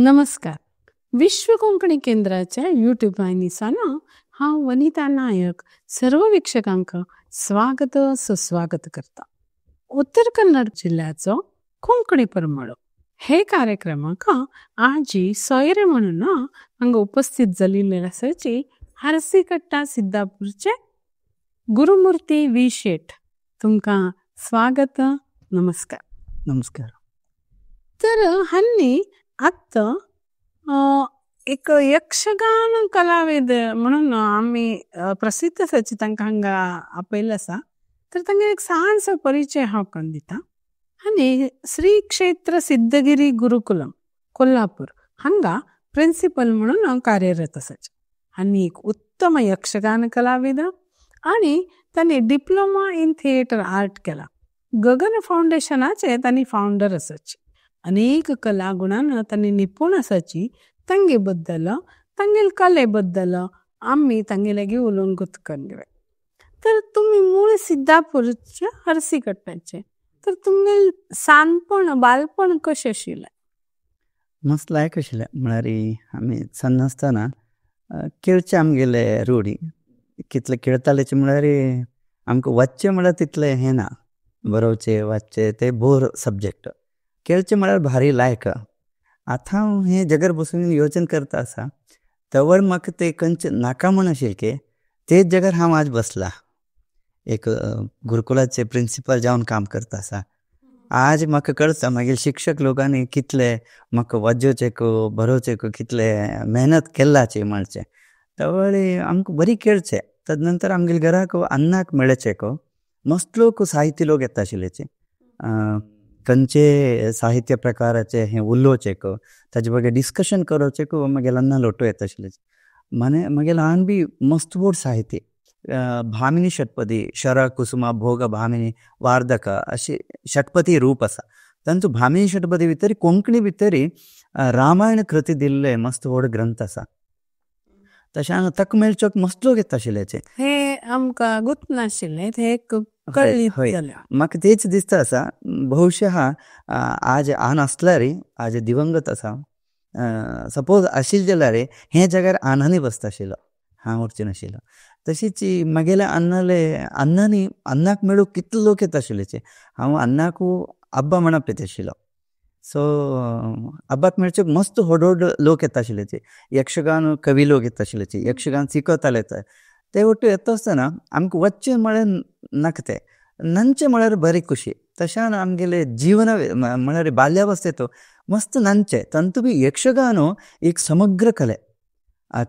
नमस्कार. विश्व कोंकणी केंद्राच्या यूट्यूब वाहिनीसान हांव वनिता नायक सर्व वीक्षकांक स्वागत सुस्वागत करता. उत्तर कन्नड जिल्ह्याचो कोंकणी परमळो हे कार्यक्रमाक आजी सोयरे म्हणून हांगा उपस्थित जाल्ले आसाची हरसीकट्टा सिद्धापूरचे गुरुमूर्ती वी शेट. तुमकां स्वागत. नमस्कार. नमस्कार. तर हांनी आत्ता एक यक्षगान कलाविद म्हणून आम्ही प्रसिद्ध आसाची तांकां हांगा आपयल्ले आसा. तर तांकां एक सहानसो परिचय हांव करून दिता. आनी श्री क्षेत्र सिद्धगिरी गुरुकुलम कोल्हापूर हांगा प्रिन्सिपल म्हणून कार्यरत आसाचे. आनी एक उत्तम यक्षगान कलाविद आनी तांणी डिप्लोमा इन थिएटर आर्ट केला. गगन फाउंडेशनाचे तांणी फाउंडर आसाचे. अनेक कलागुणान तांणी निपुण आसाची. तांगे बद्दल तांगेल कले बद्दल आम्ही तांगे लागीं उलोवंक करले. तर तुमी मूळ सिद्धापूरचे हरसीकट्टाचे. तर तुमगेल सानपण बालपण कशें आशिल्लें? मस्त लायक आशिल्लें. म्हळ्यार आमी सन्न आसतना खेळचे आमगेले रूढी. कितले खेळटालेचे म्हळ्यार आमकां वाचचें म्हळ्यार तितलें हें ना. बरोवचें वाचचें ते बोर सब्जेक्ट. खेळचे म्हळ्यार भारी लायक. आतां हांव हें जगार बसून योचन करता आसा तवळ म्हाका ते खंयचे नाका म्हण आशिल्लें की तेच जगार हांव आज बसला. एक गुरुकुलाचे प्रिन्सिपल जावन काम करता आसा. आज म्हाका कळटा मागीर शिक्षक लोकांनी कितले म्हाका वाजोवचें बरोवचें कितले मेहनत केल्लाचे म्हणचें. तवळ आमकां बरी खेळचे. ताजे नंतर आमगेले घराक अन्नाक मेळचे मस्त लोक साहित्य लोक येता आशिल्लेचे. खंयचे साहित्य प्रकाराचे हें उलोवचें ताजे बगे डिस्कशन करचें मागीर अन्न लोटो येता आशिल्लें. मागीर ल्हान बी मस्त व्हड साहित्य भामिनी षटपदी शर कुसुमा भोग भामिनी वार्धक अशी षटपदी रूप आसा. तांचो भामिनी षटपदी भितर कोंकणी भितर रामायण कृती दिल्ले मस्त व्हड ग्रंथ आसा. तशें ताका मेळचें मस्त लोक येता आशिल्लेचे. हे आमकां गुर्त नाशिल्लें. ते कळ्ळी जाल्यार म्हाका तेच दिसता आसा. बहुशः आज नासल्यार आज दिवंगत आसा. सपोज आशिल्ले जाल्यार हे जगार आनंदी बसता आशिल्लो. हांव उरचें नाशिल्लो. तशीच म्हगेल्या अन्नानी अन्नाक मेळूंक कितले लोक येता आशिल्लेचे. हांव अन्नाक अब्बा म्हणप येता आशिल्लो. सो अब्बाक मेळचे मस्त व्हड व्हड लोक येता आशिल्लेचे. यक्षगान कवी लोक येता आशिल्लेचे. यक्षगान शिकयताले ते वट्ट येता आसतना आमकां वचचें म्हळ्यार नाका ते नंचे म्हळ्यार बरी खुशी. तशें आमगेले जीवन म्हळ्यार बाल्यावस्थेत मस्त नंचे. तांतू बी यक्षगान एक समग्र कले.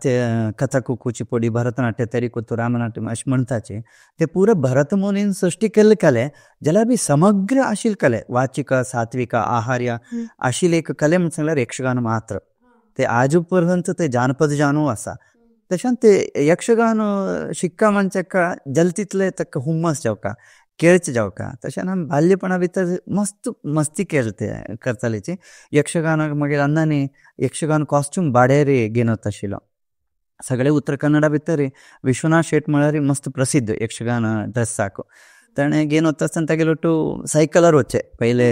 ते कथक कुचिपुडी भरतनाट्य तेरिकुत्तू रामनाट्यम अशें म्हणटाचे ते पुरो भरतमुनीन सृश्टी केल्ले कले जाल्यार बी समग्र आशिल्ले कले. वाचिक सात्विक आहार्य आशिल्ले एक कले म्हणून सांगल्यार यक्षगान मात्र. ते आजू पर्यंत ते जानपद जानू आसा. तशें ते यक्षगान शिक्का म्हणचेका जल तितले ताका हुम्मस जावका खेळचे जावका. तशें आमी बाल्यपणा भितर मस्त मस्ती केले करतालेची. यक्षगानाक मागीर अन्नानी यक्षगान कॉस्ट्यूम भाड्यार घेवन वता आशिल्लो. सगळे उत्तर कन्नडा भितर विश्वनाथ शेट म्हळ्यार मस्त प्रसिद्ध यक्षगान ड्रेसाक. ताणें घेवन वता आसतना तागेलो टू सायकलार वचचे. पयले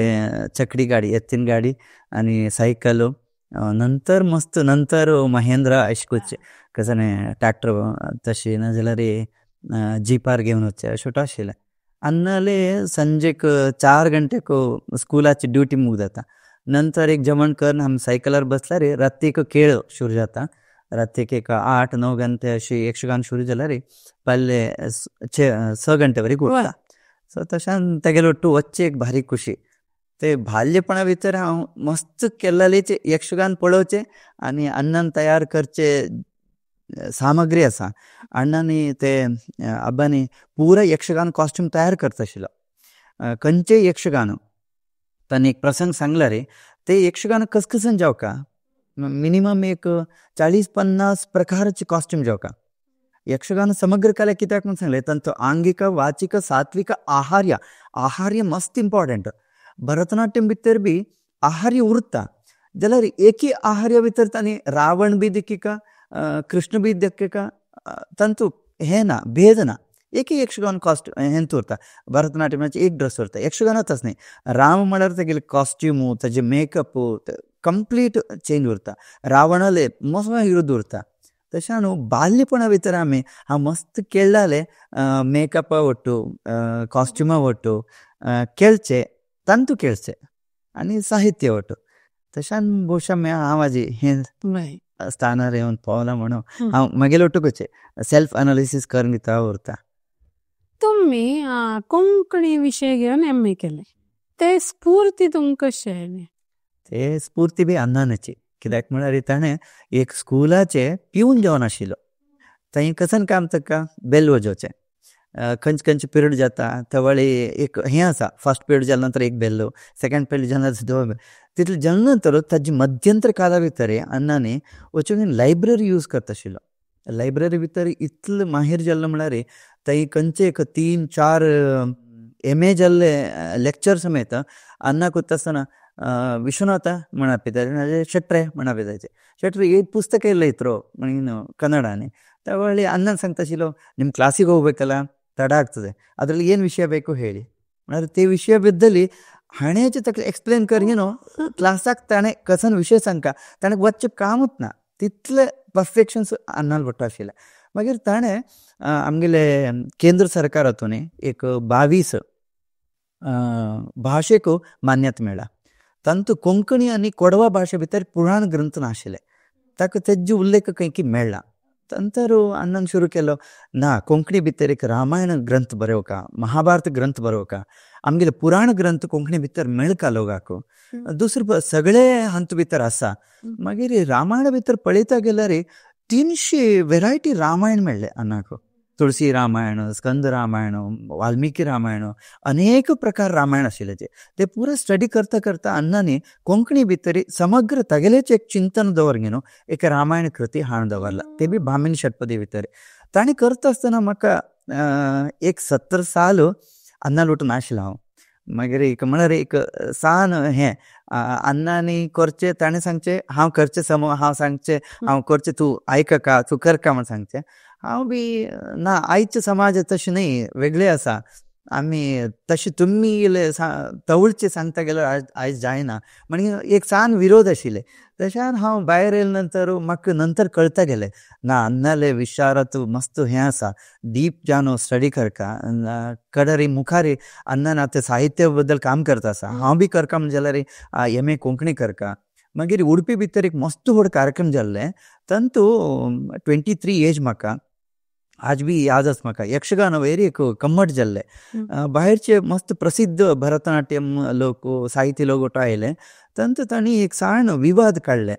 चकडी गाडी एत्तीन गाडी आनी सायकल नंतर नंतर महेंद्रा अशें करचे कसं ट्रॅक्टर तशें ना जाल्यार जिपार घेवन वचचे अशें आशिल्लें. अन्नाले संजेक 4 गंटेक स्कुलाची ड्युटी मुग जाता. नंतर एक जेवण करून आमी सायकलार बसल्यार रातीक खेळ सुरू जाता. रातीक एक 8-9 गंटे अशी यक्षगान सुरू जाल्यार पयले 6 गंटे वरी उरता. सो तशें तेगेलो टू वच्चे एक भारी खुशी. ते बाल्यपणा भितर हांव मस्त केल्लेचे यक्षगान पळोवचे आनी अन्नान तयार करचे सामग्री आसा. अण्णांनी ते अब्बांनी पुरो यक्षगान कॉस्ट्यूम तयार करता आशिल्लो. खंयचे यक्षगान ताणें एक प्रसंग सांगल्यार ते यक्षगान कसकसन जावका मिनिमम एक 40-50 प्रकारचे कॉस्ट्यूम जावका. यक्षगान समग्र कला कित्याक म्हणून सांगले तांचो आंगिक वाचिक सात्विक आहार्य मस्त इम्पॉर्टंट. भरतनाट्यम भितर बी आहार्य उरता जाल्यार एकी आहार्या भितर तांणी रावण बी देखीका कृष्ण बी देखीका तांचो हें ना भेद ना. एक यक्षगान कॉस्ट हेंत उरता भरतनाट्यमाचे एक ड्रेस उरता यक्षगानातच नाही राम म्हळ्यार तेगेले कॉस्ट्युमू ताजे मेकअप कंप्लीट चेंज उरता रावणाले मस्त हिरो उरता तशें न्हू बाल्यपणा भितर हांव मस्त केळ्ळाले मेकअपा वट्टू कॉस्ट्युमा वट्टू केळचे तंतू केळचे आनी साहित्य वट्टू तशान भोवशा हांव म्हाजी हें स्थानार येवन पावला म्हणून हांव मागेलो वट्टूकचे सेल्फ एनालिसीस करून घेता उरता. तुम्ही कोंकणी विशय घेवन एम.ए. केले ते स्फूर्ती तुमकां कशें आयली? ते स्फूर्ती बी अन्नानाची कित्याक म्हळ्यार ताणें एक स्कुलाचे पिवन जेवण आशिल्लो थंय कसन काम ताका बेल वाजोवचें खंयचे खंयचे पिरियड जाता त्या वेळी एक हें आसा फर्स्ट पिरियड जाल्या नंतर एक बेल्लो सेकंड पिरियड जाल्या नंतर दोन तितले जाल्या नंतर ताजी मध्यंतर काला भितर अण्णांनी वचून लायब्ररी यूज करता आशिल्लो. लायब्ररी भितर इतलो माहीर जाल्लो म्हळ्यार थंय खंयचे 3-4 एम.ए. जाल्ले लेक्चर समेत अण्णा करता आसतना विश्वनाथ म्हण आपयताले शेट्रे म्हण आपयताचे शेट्रे एक पुस्तक येयल्लो इतरो म्हणून ಕನ್ನಡಾನೆ त्या वेळी ಅಣ್ಣ सांगता आशिल्लो ನಿಮ್ಮ ಕ್ಲಾಸಿಗೆ ಹೋಗ್ಬೇಕಲ್ಲ ತಡ ಆಗ್ತದೆ ಅದರಲ್ಲಿ ಏನು ವಿಷಯ ಬೇಕು ಹೇಳಿ म्हळ्यार ते विशया बद्दली हाणेचे ताका एक्सप्लेन कर क्लासाक ताणें कसन विशय सांगता ताणें वचचें कामूच ना तितले परफेक्शन्स अन्नाल पडटा आशिल्ले. मागीर ताणें आमगेले केंद्र सरकार हातून एक 22 भाशेक मान्यता मेळ्ळा तातूंत कोंकणी आनी कोडवा भाशे भितर पुराण ग्रंथ नाशिल्ले ताका तेजे उल्लेख खंयकी मेळ्ळा. नंतर अण्णान सुरू केलो ना कोंकणी भितर एक रामायण ग्रंथ बरोवका महाभारत ग्रंथ बरोवका आमगेले पुराण ग्रंथ कोंकणी भितर मेळका लोकांक दुसरे सगळे हंत भितर आसा. मागीर रामायण भितर पळयता गेल्यार 300 व्हेरायटी रामायण मेळ्ळे अण्णाक तुळशी रामायण स्कंद रामायण वाल्मिकी रामायण अनेक प्रकार रामायण आशिल्ले ते पुरो स्टडी करता करता अण्णांनी कोंकणी भितर समग्र तागेलेच एक चिंतन दवरून एक रामायण कृती हाण दवरला ते बी भामीन षटपदी भितर. ताणें करता आसतना म्हाका एक 17 साल अन्ना लुटून आशिल्लो हांव. मागीर एक म्हळ्यार एक सान हें अण्णांनी करचें ताणें सांगचें हांव करचें समो हांव सांगचें हांव करचें तूं आयकका तूं करका म्हण सांगचें हांव बी ना आयचे समाज तशें न्ही वेगळे आसा आमी तशें तुमी तवळचे सांगता गेल्यार आयज जायना म्हणजे एक सान विरोध आशिल्ले. तशें हांव भायर येयले नंतर म्हाका नंतर कळता गेलें ना अन्नाले विचारात मस्त हें आसा डीप जावन स्टडी करका कडरी मुखार अन्नान आतां साहित्य बद्दल काम करता आसा हांव बी करका म्हणजे जाल्यार एम.ए. कोंकणी करका. मागीर उडपी भितर एक मस्त व्हड कार्यक्रम जाल्ले तातूंत 23 एज म्हाका आज बी याद आसा म्हाका यक्षगान वयर एक कम्मट जाल्ले भायरचे मस्त प्रसिद्ध भरतनाट्यम लोक साहित्य लोक ओटो आयले तातूंत तांणी एक साण विवाद काडले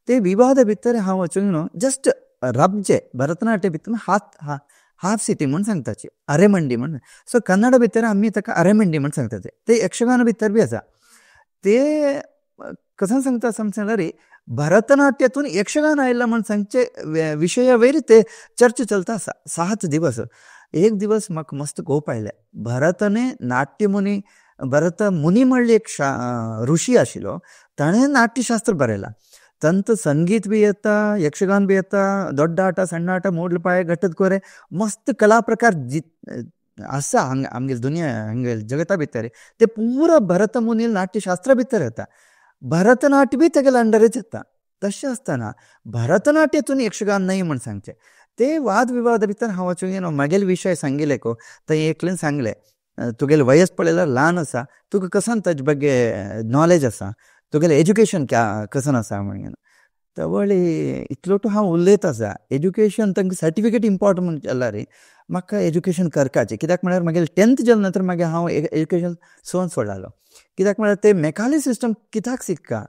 ते विवाद भितर हांव वचून जस्ट रबचे भरतनाट्य भितर हाफ सिटी म्हूण सांगताचे अरेमंडी म्हण सो कन्नड भितर आमी ताका अरेमंडी म्हण सांगता ते यक्षगान भितर बी आसा ते कसं सांगता समजल्यार भरतनाट्यातून यक्षगान आयला म्हण सांगचे विशया वयर ते चर्चा चलता 7 दिवस. एक दिवस म्हाका मस्त कोप आयले भरतने नाट्यमुनी भरत मुनी म्हणले एक ऋषी आशिल्लो ताणें नाट्यशास्त्र बरयलां तांत संगीत बी येता यक्षगान बी येता ದೊಡ್ಡ ಆಟ ಸಣ್ಣ ಆಟ ಮೂಡ್ಲಪಾಯ ಗಟ್ಟದ ಕೋರೆ मस्त कला प्रकार आसा आमगे दुनिया आमगे जगता भितर ते पुरो भरत मुनी नाट्यशास्त्रा भितर येता भरतनाट्य बी तेगेले अंडरच येता. तशें आसतना भरतनाट्यातून यक्षगान न्हय म्हण सांगचें ते वाद विवाद भितर हांव वचून मागेले विशय सांगिल्ले थंय एकल्यान सांगलें तुगेले वयस पळयल्यार ल्हान आसा तुका कसन ताजे बगे नॉलेज आसा तुगेलें एज्युकेशन कसन आसा म्हणून त्या वेळी इतलोटू हांव उलयता आसा एज्युकेशन तांकां सर्टिफिकेट इम्पॉर्टंट म्हण जाल्यार म्हाका एज्युकेशन करपाचें कित्याक म्हळ्यार मागीर 10th जाले नंतर मागीर हांव एज्युकेशन सोन सोडलो कित्याक म्हळ्यार ते मेकाले सिस्टम कित्याक शिकता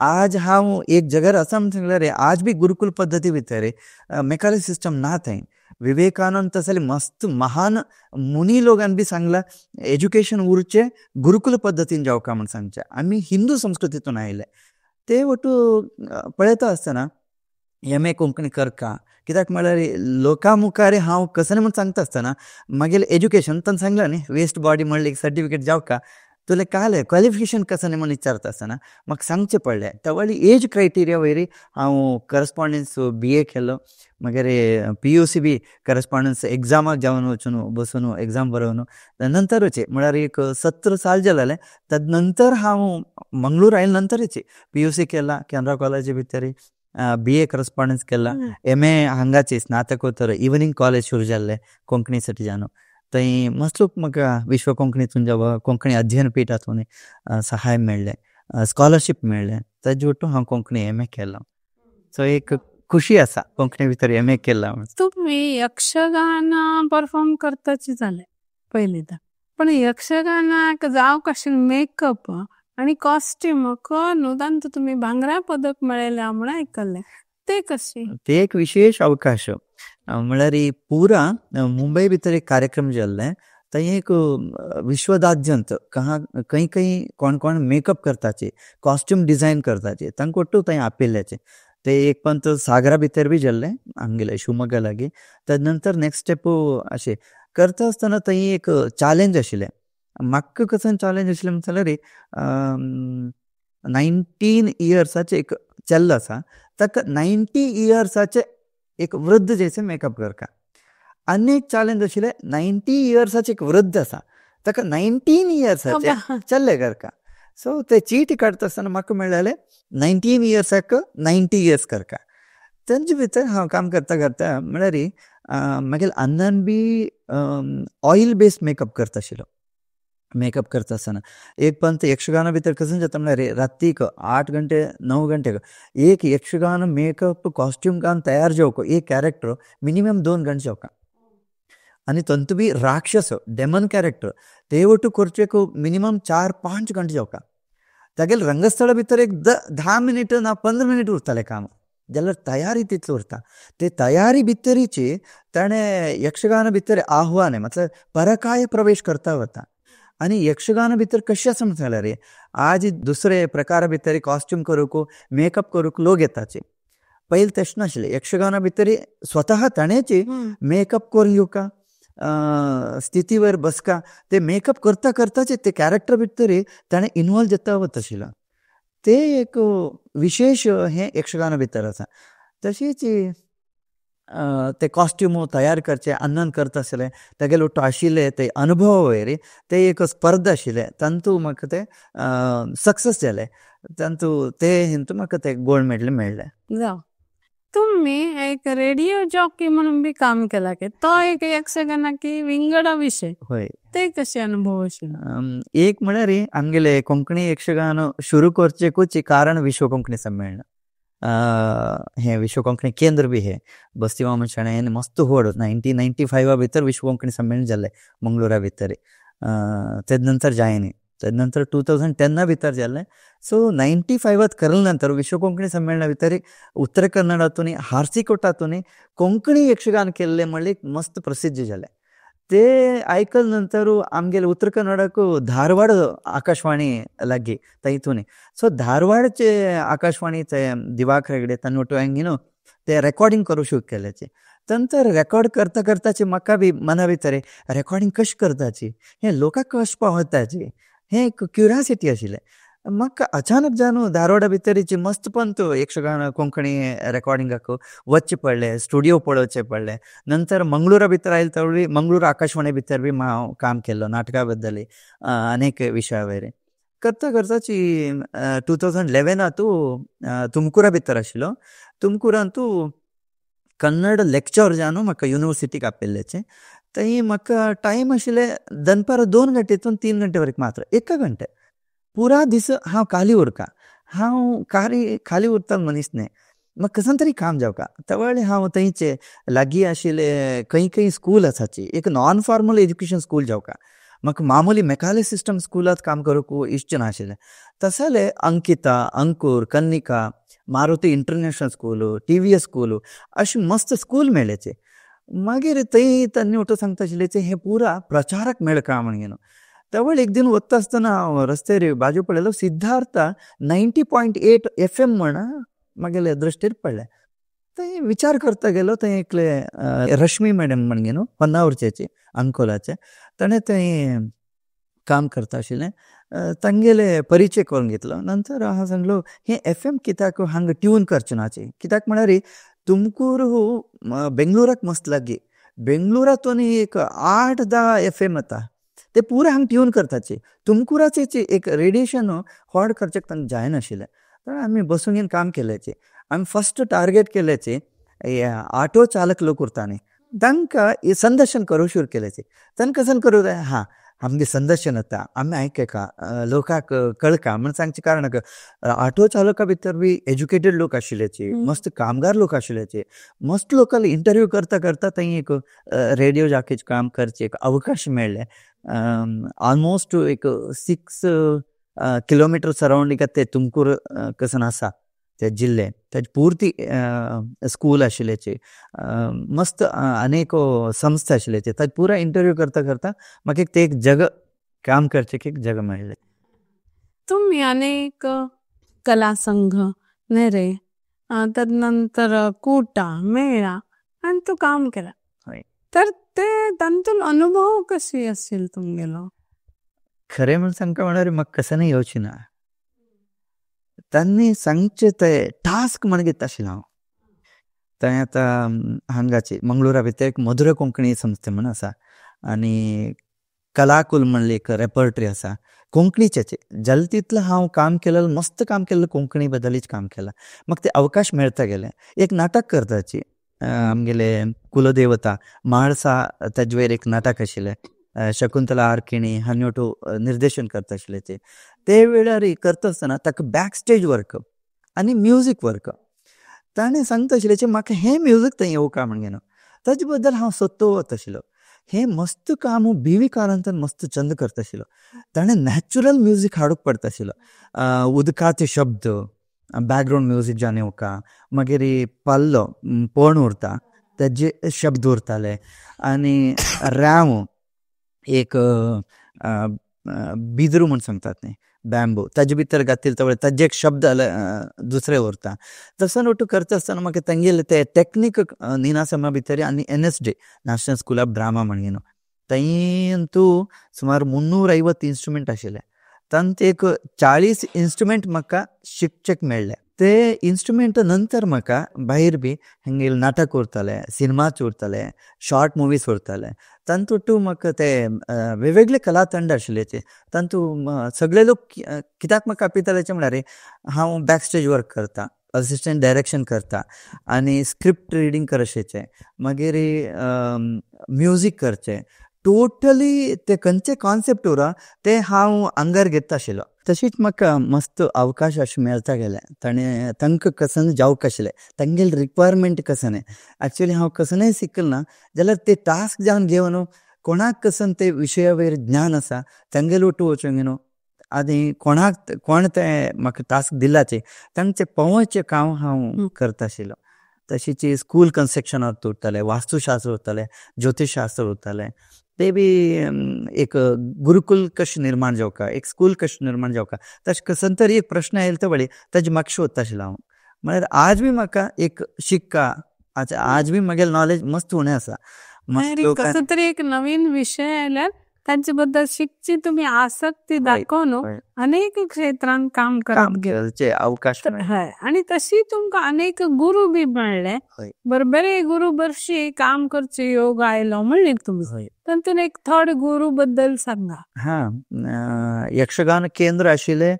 आज हांव एक जगार आसा म्हण सांगल्यार आज बी गुरुकुल पद्दती भितर मेकाले सिस्टम ना थंय विवेकानंद तसले मस्त महान मुनी लोकांनी बी सांगला एज्युकेशन उरचें गुरुकुल पद्दतीन जावका म्हण सांगचें आमी हिंदू संस्कृतीतून आयले ते वटू पळयता आसतना एम.ए. कोंकणी करका कित्याक म्हळ्यार लोकां मुखार हांव कसलें म्हण सांगता आसतना मागीर एज्युकेशन ताणें सांगलें न्ही वेस्ट बॉडी म्हणलें एक सर्टिफिकेट जावका तुला काय क्वालिफिकेशन कसं नाही म्हणून विचारता आसतना म्हाका सांगचें पडलें. त्या एज क्रायटेरिया वयरी हांव करस्पॉन्डन्स BA केलो. मागीर PUC बी करस्पॉन्डन्स एग्जामाक जावन वचून बसून एग्जाम बरोवन नंतरचे म्हळ्यार एक 17 साल जालें. नंतर हांव मंगळूर आयले नंतरचे PUC केला कॅनरा कॉलेज भितर, BA करस्पॉन्डन्स केला, MA हांगाचे स्नातकोत्तर इवनिंग कॉलेज सुरू जाल्लें कोंकणीसाठी जावन. थंय मस्तूक म्हाका विश्व कोंकणी कोंकणी अध्ययन हातून सहाय मेळ्ळें, स्कॉलरशीप मेळ्ळें. ताजे वटून हांव कोंकणी MA केलां. सो एक खुशी आसा कोंकणी भितर MA केला. तुम्ही यक्षगान परफॉर्म करताची जाले पयलीं, पण यक्षगानाक जावंक आशिल्लें मेकअप आणि कॉस्ट्यूम न्हू तांतूं तुम्ही भांगरा पदक मेळयल्या म्हणून आयकल्लें, ते कशी? ते एक विशेष अवकाश. म्हळ्यार पुरा मुंबय भितर एक कार्यक्रम जाल्ले. थंय एक विश्वदाद्यंत खंय खंय कोण कोण मेकअप करताचे, कॉस्ट्यूम डिझायन करताचे तांकां वट्टू थंय आपयल्ल्याचे. ते एक पंत सागरा भितर बी जाल्लें आमगेले शिवमोग्गा लागीं. ताजे नंतर नेक्स्ट स्टेप अशें करता आसतना थंय एक चॅलेंज आशिल्लें. म्हाका कसं चॅलेंज आशिल्लें म्हणल्यार 19 इयर्साचे एक चेल्लो आसा, ताका 90 इयर्साचे एक वृद्ध जैसे मेकअप करता. आनी एक चॅलेंज आशिल्लें 90 इयर्साचे एक वृद्ध आसा, ताका 19 इयर्साचे चेल्ले करता. सो ते चीट काडटा आसतना म्हाका मेळ्ळेलें 19 इयर्साक 90 इयर्स करता. तांचे भितर हांव काम करता करता म्हळ्यार मागीर अन्नान बी ऑयल बेस्ड मेकअप करता आशिल्लो. मेकअप करता आसतना एक पंत यक्षगाना भितर कसं जाता म्हळ्यार रातीक 8 घंटे 9 घंटे एक यक्षगान मेकअप कॉस्ट्यूम घालून तयार जावंक एक कॅरेक्टर मिनिमम 2 घंटे जावका. आनी तंतू बी राक्षस डेमन कॅरेक्टर ते वटू करचेक मिनिमम 4-5 घंटे जावका. तागेले रंगस्थळा भितर एक 10 मिनिट ना 15 मिनिट उरतालें काम. जाल्यार तयारी तितली उरता. ते तयारी भितरीची ताणें यक्षगाना भितर आव्हान मतलब परकाय प्रवेश करता वता. आनी यक्षगाना भितर कशें आसा म्हणल्यार आज दुसरे प्रकारा भितर कॉस्ट्यूम करूंक मेकअप करूंक लोक येताचे. पयलीं तशें नाशिल्लें. यक्षगाना भितर स्वता ताणेंची मेकअप करून येवका, स्थितीवर बसका, ते मेकअप करता करताचे ते कॅरेक्टर भितर ताणें इन्वॉल्व जाता वता आशिल्लो. ते एक विशेष हें यक्षगाना भितर आसा. तशीच ते कॉस्ट्यूम तयार करचे अन्नान करता आसलें तेगेले वट्ट आशिल्ले ते अनुभव वयरी ते एक स्पर्धा आशिल्ले तांतूं म्हाका ते सक्सेस जाले. तांतूं ते हितून म्हाका ते गोल्ड मेडल मेळ्ळें. जावं तुम्ही एक रेडिओ जॉकी म्हणून बी काम केला की तो एक यक्षगानाकी विंगडा विषय, होय ते कशे अनुभव आशिल्लो? एक म्हळ्यार आमगेले कोंकणी यक्षगान सुरू करचेकूच कारण विश्व कोंकणी संमेलन. हे विश्व कोंकणी केंद्र बी हे बस्ती वामन शाणे हें मस्त व्हड 1995 भितर विश्व कोंकणी संमेलन जाल्लें मंगळुरा भितर. तेज नंतर जायनी, तेज नंतर 2010 भितर जाल्लें. सो 95 केले नंतर विश्व कोंकणी संमेलना भितर उत्तर कन्नडातून हार्सिकोटातून कोंकणी यक्षगान केल्लें म्हणल्यार मस्त प्रसिद्ध जालें. ते आयकल नंतर आमगेले उत्तर कन्नडाक धारवाड आकाशवाणी लागीं थंयतून. सो धारवाडचे आकाशवाणी ते दिवाकर हेगडे तांणी वटू हांगा ते रेकॉर्डिंग करूं शूट केल्याचे. नंतर रेकॉर्ड करता करताचे म्हाका बी मना भितर रेकॉर्डिंग कशें करताची, हें लोकांक कशें पावताची, हें एक क्युरियोसिटी आशिल्लें. म्हाका अचानक जावन धारवाडा भितरची मस्त पंत यक्षगान कोंकणी रेकॉर्डिंगाक वचचें पडलें, स्टुडियो पळोवचें पडलें. नंतर मंगळुरा भितर आयले तवळी मंगळूर आकाशवाणी भितर बी हांव काम केल्लो नाटका बद्दल अनेक विशया वयरें करता करताची 2011 तुमकुरा भितर आशिल्लो. तुमकुरांतू कन्नड लेक्चर जावन म्हाका युनिवर्सिटीक आपयल्लेचें. थंय म्हाका टायम आशिल्लें दनपार 2 घंटेतून 3 घंटे वरेक मात्र 1 घंटे पुरा दीस हांव खाली उरका. हांव खाली उरता मनीस न्ही, म्हाका कसं तरी काम जावका. त्या हांव थंयचे लागीं आशिल्ले खंय स्कूल आसाची एक नॉन फॉर्मल एज्युकेशन स्कूल जावका. म्हाका मामुली मेकाले सिस्टम स्कुलांत काम करूंक इश्ट नाशिल्लें. तसले Ankita, Ankur, Kannika, Maruti international school, TVS school अशें मस्त स्कूल मेळ्ळेचे. मागीर थंय तांणी वटून सांगता आशिल्लें हें पुरा प्रचारक मेळ काम म्हणून. त्या एक दिन वता आसतना हांव रस्त्यार बाजू पळयलो सिद्धार्था 90.8 FM म्हण म्हागेले दृश्टीर पडलें. थंय विचार करता गेलो. थंय एकले रश्मी मॅडम म्हणून होन्नावरचेची अंकोलाचे ताणें थंय काम करता आशिल्लें तांगेले परिचय करून घेतलो. नंतर हांव सांगलो हें FM कित्याक हांगा ट्यून करचें नाची, कित्याक म्हळ्यार तुमकूर बेंगलोराक मस्त लागीं. बेंगलोरांतून एक 8-10 FM येता, ते पुरे हांगा ट्यून करताचे. तुमकुराचें एक रेडिएशन होड करचें तांकां जायनाशिल्लें. तर आमी बसून घेवन काम केलेचें. आमी फस्ट टार्गेट केलेचें ऑटो चालक लोक उरता न्ही, तांकां संदर्शन करूंक सुरू केलेचें. तांकां कसन करूं जाय, आमगे संदर्शन येता, आमी आयकका, लोकांक कळका म्हण सांगचें कारण ऑटो चालका भितर बी एज्युकेटेड लोक आशिल्लेचे, मस्त कामगार लोक आशिल्लेचे, मस्त लोकांक इंटरव्यू करता करता थंय एक रेडिओ जॉकीचें काम करचें एक अवकाश मेळ्ळें. ऑलमोस्ट एक 6 किलोमिटर सरावंडिंगात ते तुमकूर कसन आसा ते जिल्ले, ताजे पुर्ती स्कूल आशिल्लेचे, मस्त अनेक संस्था आशिल्लेचे. ताजे पुरा इंटरव्यू करता करता म्हाका ते एक जग काम करचें एक जग मेळ्ळें. तुम्ही अनेक कला संघ नेरे तदनंतर कूटा मेळा आणि तो काम केला. तर ते तांतून अनुभव कशी असेल तुमगेलो? खरें म्हण सांगता म्हळ्यार म्हाका कसनय येवची ना. तांणी सांगचे ते टास्क म्हण घेता आशिल्लो हांव. थंय आतां हांगाचे मंगळुरा भितर एक मधुरा कोंकणी संस्थे म्हण आसा आनी कलाकुल म्हणली एक रेपर्टरी आसा कोंकणीचेचे. जाल्यार तितलें हांव काम केलेलें, मस्त काम केलेलें कोंकणी बद्दलीच काम केलां. म्हाका ते अवकाश मेळता गेले. एक नाटक करताची आमगेले कुलदेवता म्हाळसा, ताजे वयर एक नाटक आशिल्लें. शकुंतला आर्किणी हांणी निर्देशन करता आशिल्लेचे. ते वेळार करता आसतना ताका बॅक स्टेज वर्क आनी म्युजीक वर्क ताणें सांगता आशिल्लेचे म्हाका हें म्युजीक थंय येवका म्हण घेवन. ताजे बद्दल हांव सोदतो वता आशिल्लो. हें मस्त काम BV कारांतन मस्त चंद करता आशिल्लो. ताणें नॅचरल म्युजीक हाडूंक पडटा आशिल्लो. उदकाचे शब्द, बॅकग्रावंड म्युजीक जावन येवका, मागीर पल्लो पण उरता ताजे शब्द उरताले आनी राव एक बिदरू म्हण सांगतात न्ही, बॅम्बू, ताजे भितर घातील तवळे ताजे एक शब्द दुसरे उरता. तसो नोटू करता आसतना म्हाका तांगेले ते टॅक्नीक निनासमा भितर आनी NSD national school of drama म्हण घेवन थंय तूं सुमार 350 इन्स्ट्रुमेंट आशिल्ले. तांत एक 40 इन्स्ट्रुमेंट म्हाका शिकचेक मेळ्ळे. ते इन्स्ट्रुमेंट नंतर म्हाका भायर बी हांगेले नाटक उरताले, सिनेमाच उरताले, शॉर्ट मुवीज उरताले. तांतूंत म्हाका ते वेगवेगळे कलातंड आशिल्लेचे. तांतूं सगळे लोक कित्याक म्हाका आपयतालेचे म्हळ्यार हांव बॅक स्टेज वर्क करता, असिस्टंट डायरेक्शन करता आनी स्क्रिप्ट रिडींग करचें, मागीर म्युजीक करचें. टोटली ते खंयचे कॉन्सेप्ट उरा ते हांव आंगार घेता आशिल्लो. तशीच म्हाका मस्त अवकाश अशें मेळता गेले. तांकां कसन जावंक आशिल्लें, तांगेले रिक्वायरमेंट कसने. एक्चुली हांव कसनय शिकल ना जाल्यार ते टास्क जावन घेवन कोणाक कसन ते विशया वयर ज्ञान आसा तांगेले वटू वचूंक न्हू आनी कोण ते म्हाका टास्क दिलाचे तांचे पळोवचें काम हांव करता आशिल्लो. तशीच स्कूल कन्स्ट्रक्शनांत उरताले, वास्तुशास्त्र उरताले, ज्योतिषशास्त्र उरताले. ते बी एक गुरुकुल कशें निर्माण जावका, एक स्कूल कशें निर्माण जावका, तशें कसन तरी एक प्रश्न येयला तो वळी ताजे म्हाका शोधता आशिल्लो हांव. म्हळ्यार आज बी म्हाका एक शिक्का, आज बी म्हगेलें नॉलेज मस्त उणें आसा. कसं तरी एक नवीन विषय आयल्यार तांचे बद्दल शिकची तुम्ही आसक्ती दाखोवन अनेक क्षेत्रांत काम करप अवकाश आणि तशी तुमकां अनेक गुरु बी मेळ्ळे. बरे गुरु बरशी काम करचे योग आयलो म्हणले तुम्ही. तातूंत एक थोडे गुरु बद्दल सांगा. यक्षगान केंद्र आशिल्लें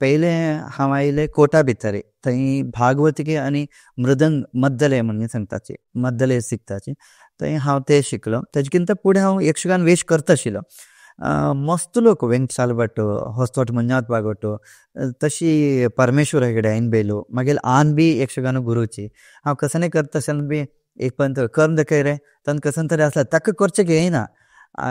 पयले हांव आयले कोटा भितर. थंय भागवतिके आनी मृदंग मद्दले म्हणून सांगताचे, मद्दले शिकताचे. थंय हांव ते शिकलो. तेजेकिंत फुडें हांव यक्षगान वेश करता आशिल्लो. मस्त लोक वेंकटसाल भट, होस्तोट मंजुनाथ बागोट, तशी परमेश्वर हेगडे ऐनबेलो, मागीर आन बी यक्षगान गुरुची. हांव कसनय करता आसतना बी एक पंत कर्म दाखय रे तन कसन तरी आसला ताका करचें घेयना.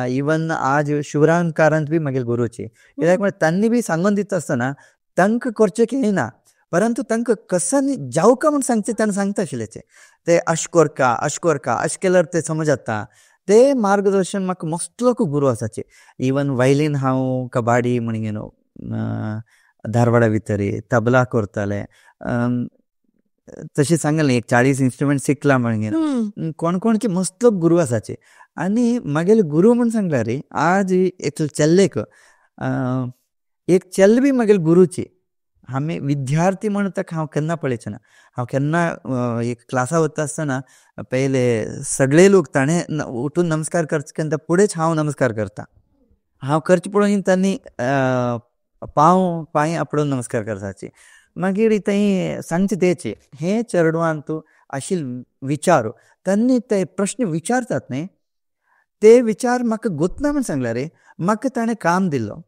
इवन आज शिवराम कारंत बी मागीर गुरुची. कित्याक म्हळ्यार तांणी बी सांगून दिता आसतना तांकां करचें घेयना, परंतु तांकां कसन जावका म्हूण सांगचें ताणें सांगता आशिल्लेचें. ते अशें करका अशें केल्यार ते समज जाता. ते मार्गदर्शन म्हाका मस्त लोक गुरू आसाचे. इवन वायलीन हांव कबाडी म्हणून धारवाडा भितर तबला करताले. तशें सांगलें न्ही, एक 40 इन्स्ट्रुमेंट शिकला म्हणून कोण कोणचे मस्त गुरू आसाचे. आनी मागेले गुरू म्हूण सांगला रे आज एक चेल्लेक एक चेल्ल बी मागेले गुरूची. आमी विद्यार्थी म्हणून ताका हांव केन्ना पळयचें ना. हांव केन्ना एक क्लासा वता आसतना पयले सगळे लोक ताणें उठून नमस्कार करचे केन्ना फुडेंच हांव नमस्कार करता. हांव करचें पळोवन तांणी पांय आपणून नमस्कार करपाची. मागीर थंय सांगचे तेचे हे चेडवान तूं आशिल्ले विचार तांणी ते प्रश्न विचारतात न्ही ते विचार म्हाका गोतना म्हूण सांगला रे. म्हाका ताणें काम दिल्लो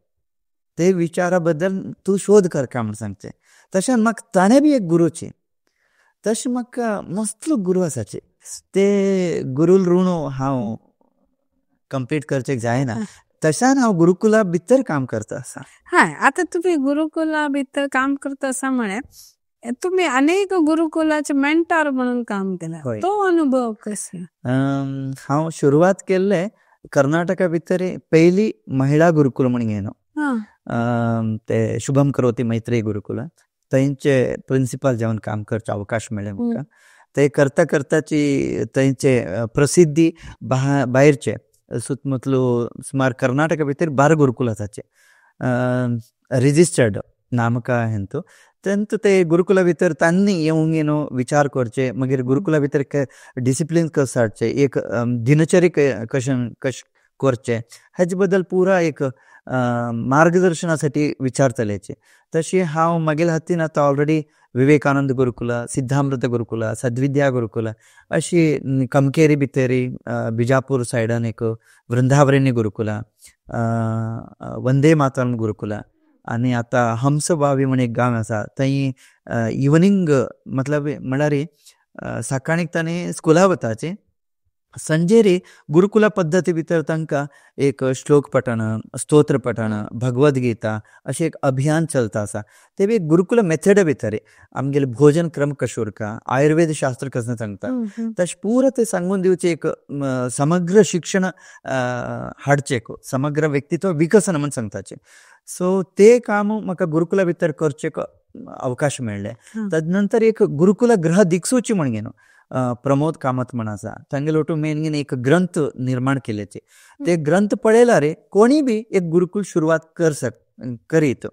ते विचारा बद्दल तूं शोध कर काय म्हूण सांगचें. तशें म्हाका ताणें बी एक गुरूची. तशें म्हाका मस्तलो गुरू आसाचे. ते गुरूल ऋण हांव कंप्लीट करचें जायना. तशान हांव गुरुकुला भितर काम करता आसा. हाय, आता तुम्ही गुरुकुला भितर काम करता असा म्हणे तुम्ही अनेक गुरुकुलाचे मेंटर म्हणून काम केलं. होय. तो अनुभव कसा? हांव सुरवात केल्ले कर्नाटका भितर पयली महिला गुरुकुल म्हणून घेयनो. ते शुभम करोती मैत्री गुरुकुला थंयचे प्रिंसिपल जावन काम करचे अवकाश मेळ्ळे म्हाका. ते करता करताची थंयचे प्रसिद्धी भायरचे सुತ್ತमुतलो सुमार कर्नाटका भितर 12 गुरुकुल आसाचे रिजिस्टर्ड नामका हेंतू. तेंतू ते गुरुकुला भितर तांणी येवंक येनो विचार करचे. मागीर गुरुकुला भितर डिसिप्लीन कशें हाडचे, एक दिनचर्या कशें करचे हेजे बद्दल पुरा एक मार्गदर्शनासाठी विचार चलयचे. तशी हांव मागीर हातीन आतां ऑलरेडी विवेकानंद गुरुकुला, सिद्धामृत गुरुकुला, सद्विद्या गुरुकुला अशी कमकेरी भितरी बिजापूर सायडान एक वृंदावरणी गुरुकुला, वंदे मातरम गुरुकुला आनी आतां हंसबावी म्हणून एक गांव आसा थंय इवनिंग मतलब म्हळ्यार सकाळीक ताणें स्कुला वताचे संजे रे गुरुकुला पद्दती भितर तांकां एक श्लोक पठण, स्तोत्र पठण, भगवद्गीता अशें एक अभियान चलता आसा. ते बी गुरुकुला मेथड भितर आमगेले भोजन क्रम कशें उरता, आयुर्वेद शास्त्र कशें सांगता तशें पुरो ते सांगून दिवचे एक समग्र शिक्षण हाडचें, समग्र व्यक्तित्व विकसन म्हणून सांगताचें. सो ते काम म्हाका गुरुकुला भितर करचें अवकाश मेळ्ळे. तदनंतर एक गुरुकुला ग्रह दिक्सूची म्हण घेनो प्रमोद कामत म्हण आसा. तांगेलो वटून मेन एक ग्रंथ निर्माण केलेचे. ते ग्रंथ पळयला रे कोणी बी एक गुरुकुल सुरवात करीत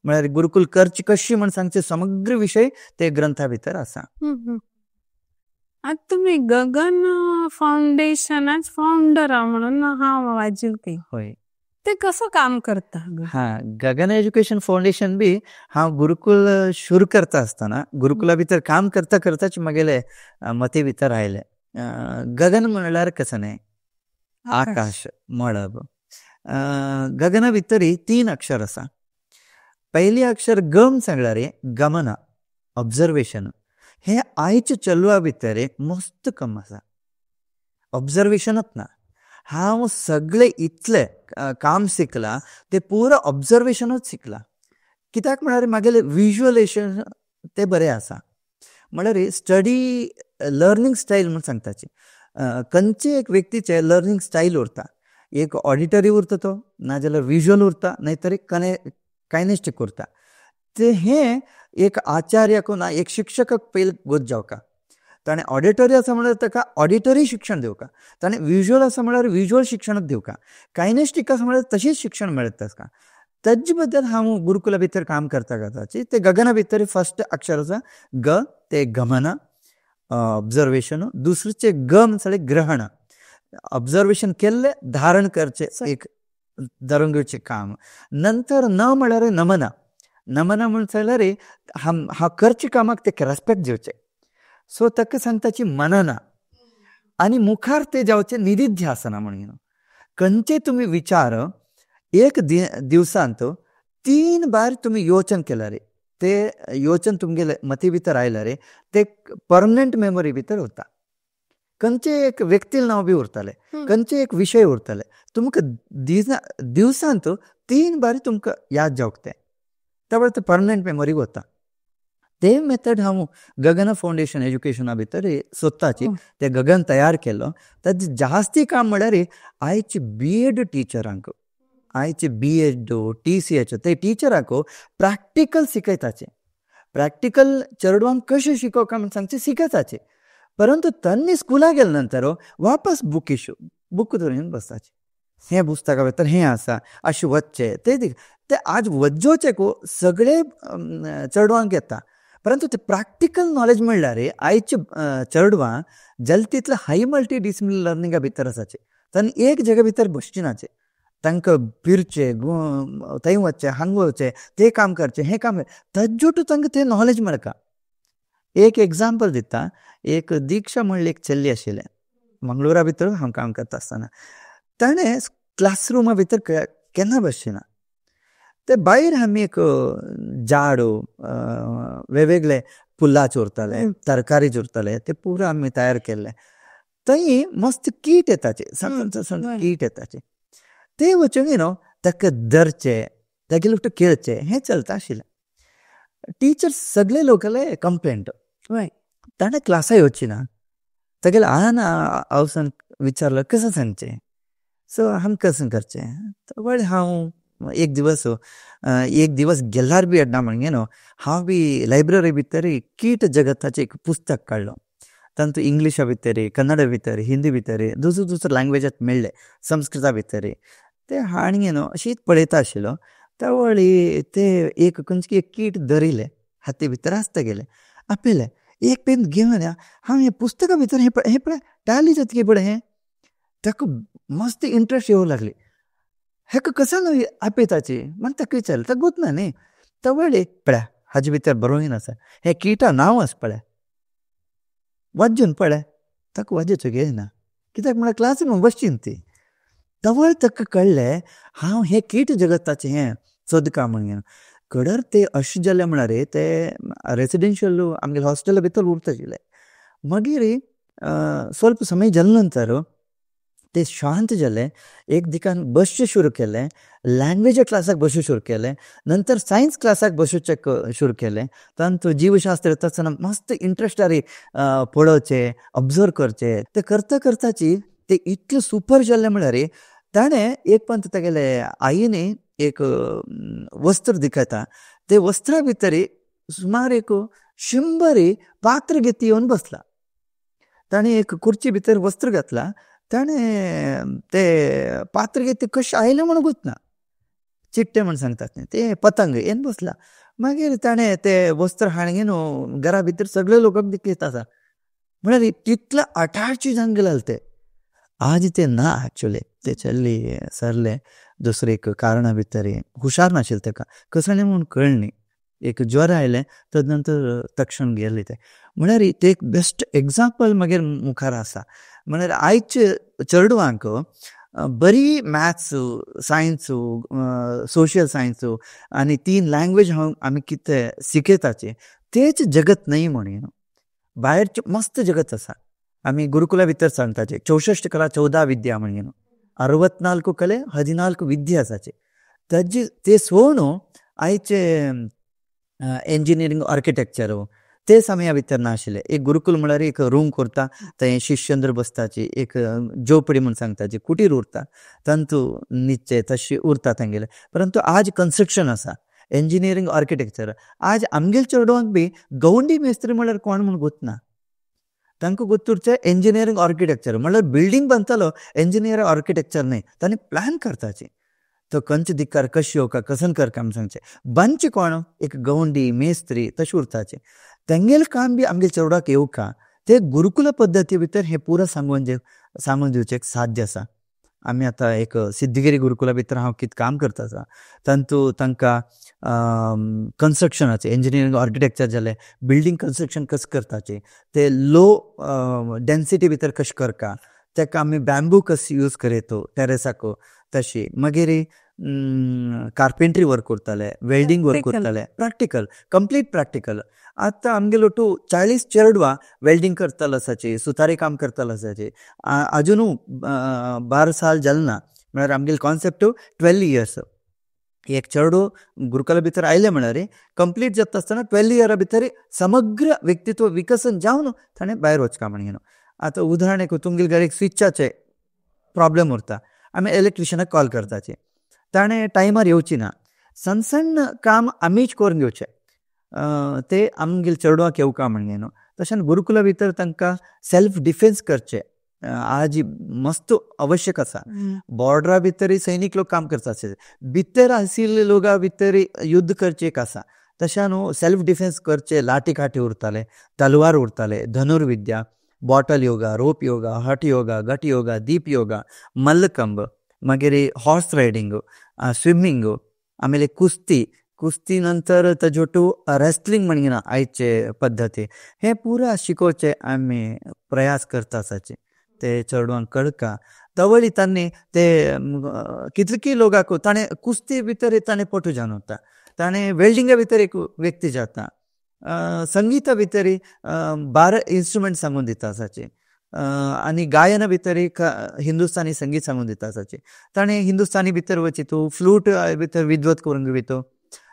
म्हळ्यार गुरुकुल करची कशी म्हण सांगचे समग्र विषय ते ग्रंथा भितर आसा. आता तुम्ही गगन फाउंडेशनाच फाउंडर म्हणून हांव वाचिल्ली. होय. ते कसं काम करता? गगन एज्युकेशन फाउंडेशन बी हांव गुरुकुल सुरू करता आसतना गुरुकुला भितर काम करता करताच म्हगेले मते भितर आयले. गगन म्हणल्यार कसं न्ही आकाश मळब. गगना भितर 3 अक्षर आसा. पयली अक्षर गम सांगल्यार गमना ऑब्जर्वेशन. हे आयच्या चलवा भितर मस्त कम आसा. ऑब्जर्वेशनच ना. हांव सगळे इतले काम शिकला ते पुरो ऑब्जर्वेशनच शिकला. कित्याक म्हळ्यार मागेले विज्युअलायझेशन ते बरें आसा. म्हळ्यार स्टडी लर्निंग स्टायल म्हणून सांगताचे. खंयचे एक व्यक्तीचे लर्निंग स्टायल उरता. एक ऑडिटरी उरता तो, नाजाल्यार विज्युअल उरता, नाहीतर एक कायनेस्टीक उरता. ते हे एक आचार्याक ना एक शिक्षकाक पयले गोत जावका. ताणें ऑडिटरी आसा म्हळ्यार ताका ऑडिटरी शिक्षण दिवका. ताणें विज्युअल आसा म्हळ्यार विज्युअल शिक्षणच दिवका. कायनेस्टीक आसा म्हळ्यार तशीच शिक्षण मेळत ताका. ताजे बद्दल हांव गुरुकुला भितर काम करता करताची ते गगना भितर फर्स्ट अक्षर आसा ग ते गमन ऑब्जर्वेशन. दुसरेचे ग म्हणल्यार ग्रहण. ऑब्जर्वेशन केल्ले धारण करचे एक धरून घेवचे काम. नंतर न म्हळ्यार नमन. नमन म्हणल्यार हांव करचे कामाक ते रेस्पेक्ट दिवचे. सो ताका सांगताची मनना आनी मुखार ते जावचे निधिध्यासना म्हणून. खंयचे तुमी विचार एक दिवसांत 3 बार तुमी योचन केला रे ते योचन तुमगेले मती भितर आयला रे ते परमनंट मेमरी भितर उरता. खंयचे एक व्यक्ती नांव बी उरतले, खंयचे एक विशय उरतले, तुमकां दिवसांत 3 बार तुमकां याद जावक ते परमनंट मेमरी वता. ते मेथड हांव गगन फाउंडेशन एज्युकेशना भितर सोदताची ते गगन तयार केलो. ताजें जास्ती काम म्हळ्यार आयचे BEd टिचरांक, आयचे BEd TCH ते टिचरांक प्रॅक्टिकल शिकयताचे. प्रॅक्टिकल चेडवांक कशें शिकोवप म्हण सांगचे शिकताचे. परंतु त्यांनी स्कुलाक गेले नंतर वापस बूक धरून बसताचे. हें पुस्तका भितर हें आसा अशें वचचें ते आज वज्जोचे सगळे चेडवांक येता. परंतु ते प्रॅक्टिकल नॉलेज म्हणल्यार आयचे चेडवां जल तितले हाय मल्टी डिसिप्लिनरी लर्निंगा भितर आसाचे. तांणी एक जगा भितर बसचे नाचे. तांकां फिरचे, थंय वचचें, हांगा वचचें, तें काम करचें, हें काम ताज्जोटू तांकां तें नॉलेज मेळटा. एक एग्जाम्पल दिता. एक दिक्षा म्हणली एक चली आशिल्लें मंगळुरा भितर हांव काम करता आसतना. ताणें क्लासरुमा भितर केन्ना बसचें ना. ते भायर आमी एक झाड वेगवेगळे फुलांचे उरताले, तरकारीचे उरताले, ते पुरो आमी तयार केल्ले. थंय मस्त कीट येताचे, कीट येताचे. ते वचून ताका धरचे, तागे लोक खेळचे, हें चलता आशिल्लें. टीचर्स सगळे लोकांले कंप्लेंट. ताणें क्लासा येवची ना. तागेले हांवें विचारलं कसं सांगचें. सो आमी कसं करचें. बट हांव एक दिवस गेल्यार बी येना म्हणून हांव बी लायब्ररी भितर कीट जगताचें एक पुस्तक काडलो. तातूंत इंग्लिशा भितर, कन्नडा भितर, हिंदी भितर, दुसऱ्या लँग्वेजांत मेळ्ळे, संस्कृता भितर. ते हांवें अशीच पळयता आशिल्लो. त्या वेळी ते एक खंयची एक कीट धरिल्लें हाती भितर आसता गेले. आपयलें एक पेन घेवन हांव हें पुस्तका भितर हें पळय टाली जातकी पळय हें. ताका मस्त इंट्रस्ट येवंक लागली. हेका कसां आपयताची म्हण ताका विचारलें. ताका गुतना न्ही. त्या वेळी पळय हाजे भितर बरोवन आसा हें किटा नांव आसा पळय, वाजून पळय. ताका वाजोवचो घेयना. कित्याक म्हळ्यार क्लासीन बसची ती. तवळ ताका कळ्ळें हांव हें कीट जगताचें हें सोदका म्हणून. कडर ते अशें जालें म्हळ्यार ते रेसिडेन्शियल आमगे हॉस्टेला भितर उरता आशिल्ले. मागीर स्वल्प समय जाले नंतर ते शांत जाले. एक दिकान बसचें सुरू केलें, लँग्वेजा क्लासाक बसूं सुरू केलें, नंतर सायन्स क्लासाक बसूचें सुरू केलें. तातूंत जीवशास्त्र येता आसतना मस्त इंट्रस्ट पळोवचें, ऑब्जर्व करचें. ते करता करताची ते इतलें सुपर जाल्लें म्हळ्यार ताणें एक पंत तागेले आईने एक वस्त्र दिखयता. ते वस्त्रा भितर सुमार एक 100 पात्र घेती येवन बसला. ताणें एक खुर्ची भितर वस्त्र घातला. ताणें ते पात्र घेती कशें आयलें म्हणून गुतना. चिट्टे म्हण सांगतात न्ही ते पतंग येवन बसला. मागीर ताणें ते वस्त्र हाणगेन घरा भितर सगळे लोकांक दिखयता आसा. म्हळ्यार तितले अटाची जावन गेले ते. आज ते ना एक्चुअली. ते चल्ली सरले दुसरे एक कारणा भितर हुशार नाशिल्ले ताका. कसलें म्हणून कळ्ळें. एक ज्वर आयलें तदनंतर तक्षण गेले ते. म्हळ्यार ते एक बेस्ट एग्जाम्पल मागीर मुखार आसा. म्हळ्यार आयचे चेडवांक बरी मॅथ्स, सायन्स, सोशियल सायन्स आनी 3 लँग्वेज आमी कितें शिकयताचे तेच जगत न्ही म्हणून. भायरचे मस्त जगत आसा. आमी गुरुकुला भितर सांगताचे 64 कला 14 विद्या म्हणून. 64 कले 14 विद्या आसाचे. ताजे ते सोडून आयचे इंजिनियरींग आर्किटेक्चर ते समया भितर नाशिल्ले. एक गुरुकुल म्हळ्यार एक रूम करता, थंय शिष्यंद्र बसताची, एक झोपडी म्हूण सांगताची, कुटीर उरता, तांतू न्हिदचे तशें उरता तांगेले. परंतु आज कन्स्ट्रक्शन आसा, इंजिनियरींग आर्किटेक्चर. आज आमगेले चेडवांक बी गवंडी मेस्त्री म्हळ्यार कोण म्हूण गुतना. तांकां गुर्तुरचें इंजिनियरींग आर्किटेक्चर म्हळ्यार बिल्डींग बांदतालो, इंजिनियर आर्किटेक्चर न्ही. तांणी प्लॅन करताची. तो कंच दिकार कशी येवका कसन करका म्हूण सांगचें. बांदचें कोण एक गवंडी मेस्त्री तशें उरताचें. तेंगेलें काम बी आमगे चेडवाक येवका ते गुरुकुल पद्दती भितर हें पुरो सांगून दिवचें साध्य आसा. आमी आतां एक सिद्धगिरी गुरुकुला भितर हांव कितें काम करता आसा. तांतू तांकां कन्स्ट्रक्शनाचें इंजिनियरींग आर्किटेक्चर जालें, बिल्डींग कन्स्ट्रक्शन कसं करताचें, ते लो डेन्सिटी भितर कशें करता, ताका आमी बॅम्बू कसो यूज करयतो टॅरेसाक तशी. मागीर कार्पेंट्री वर्क करताले, वेल्डिंग वर्क करताले. Practical, complete practical. आतां आमगेलो 40 चेडवां वेल्डिंग करतालो आसाचे, सुतारी काम करतालो आसाचे. अजुनू 12 साल जालें ना. म्हळ्यार आमगेलो कॉन्सेप्ट 12 इयर्स. एक चेडो गुरुकुला भितर आयलें म्हळ्यार कंप्लीट जाता आसतना 12 इयरा भितर समग्र व्यक्तित्व विकसन जावन ताणें भायर वचका म्हणून. आतां उदाहरण एक तुमगेले घराक स्विचाचे प्रॉब्लेम उरता, आमी इलेक्ट्रिशनाक कॉल करताचे. ताणें टायमार येवची ना. सण काम आमीच करून घेवचें. ते आमगेल चेडवांक येवका म्हणगे न्हू. तशें गुरुकुला भितर तांकां सेल्फ डिफेन्स करचे आज मस्त आवश्यक आसा. बॉर्डरा भितर सैनीक लोक काम करता आसले, भितर आशिल्ले लोकां भितर युद्ध करचे एक आसा. तशें न्हू सेल्फ डिफेन्स करचे, लाठी काठी उरताले, तलवार उरताले, धनुर्विद्या, बॉटल योगा, रोप योगा, हट योगा, गट योगा, दीप योगा, मल्लकंब, मागीर हॉर्स रायडिंग, स्विमींग, ಆಮೇಲೆ कुस्ती नंतर ताजोटू रेस्लिंग म्हणगिना आयचे पद्दती हे पुरा शिकोवचे आमी प्रयास करता आसाचे ते चेडवांक कळका. तवळी तांणी ते कितलेकी लोकांक ताणें कुस्ती भितर ताणें पटू जानवता, ताणें वेल्डिंगा भितर एक व्यक्ती जाता, संगीता भितर 12 इन्स्ट्रुमेंट सांगून दिता आसाचे, आनी गायना भितर हिंदुस्तानी संगीत सांगून दिता आसाचे. ताणें हिंदुस्तानी भितर वचितू फ्लूट भितर विद्वत करूंक वयतो.